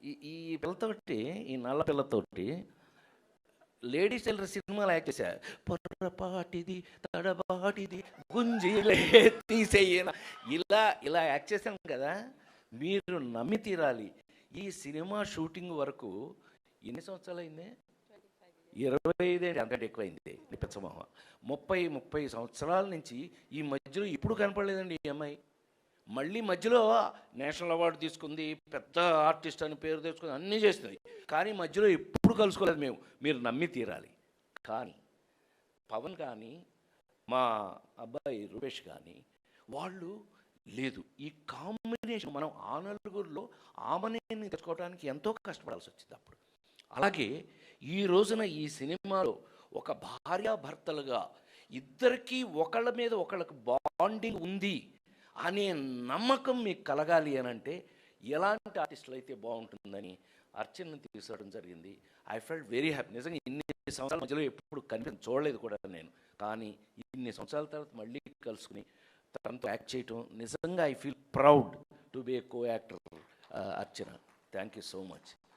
ఈ పిల్లతోటి, ఈ నల్ల పిల్లతోటి లేడీస్ టైలర్ సినిమాలు యాక్ట్ చేశా. పొర్రపాటిది తడబాటిది గుంజీలే తీసేయన, ఇలా యాక్ట్ చేశాను కదా. మీరు నమ్మి తీరాలి. ఈ సినిమా షూటింగ్ వరకు ఎన్ని సంవత్సరాలు అయింది? 25 అంతకంటే ఎక్కువైంది. నిపించమోహ 30 సంవత్సరాల నుంచి ఈ మధ్యలో ఇప్పుడు కనపడలేదండి ఈ అమ్మాయి. మళ్ళీ మధ్యలో నేషనల్ అవార్డు తీసుకుంది, పెద్ద ఆర్టిస్ట్ అని పేరు తెచ్చుకుంది, అన్నీ చేస్తుంది. కానీ మధ్యలో ఎప్పుడు కలుసుకోలేదు మేము. మీరు నమ్మి తీరాలి. కానీ పవన్ కానీ మా అబ్బాయి రూపేష్ కానీ వాళ్ళు లేదు. ఈ కాంబినేషన్ మనం ఆ నలుగురిలో ఆమెని తెచ్చుకోవడానికి ఎంతో కష్టపడాల్సి వచ్చింది అప్పుడు. అలాగే ఈ రోజున ఈ సినిమాలో ఒక భార్యాభర్తలుగా ఇద్దరికీ ఒకళ్ళ మీద ఒకళ్ళకి బాండింగ్ ఉంది అనే నమ్మకం మీకు కలగాలి అని అంటే ఎలాంటి ఆర్టిస్టులు అయితే బాగుంటుందని అర్చనని తీసుకోవడం జరిగింది. I felt very happy. నిజంగా ఇన్ని సంవత్సరాల మధ్యలో ఎప్పుడు చూడలేదు కూడా నేను. కానీ ఇన్ని సంవత్సరాల తర్వాత మళ్ళీ కలుసుకుని తనతో యాక్ట్ చేయటం నిజంగా I feel proud to be A co actor Archana. Thank you so much.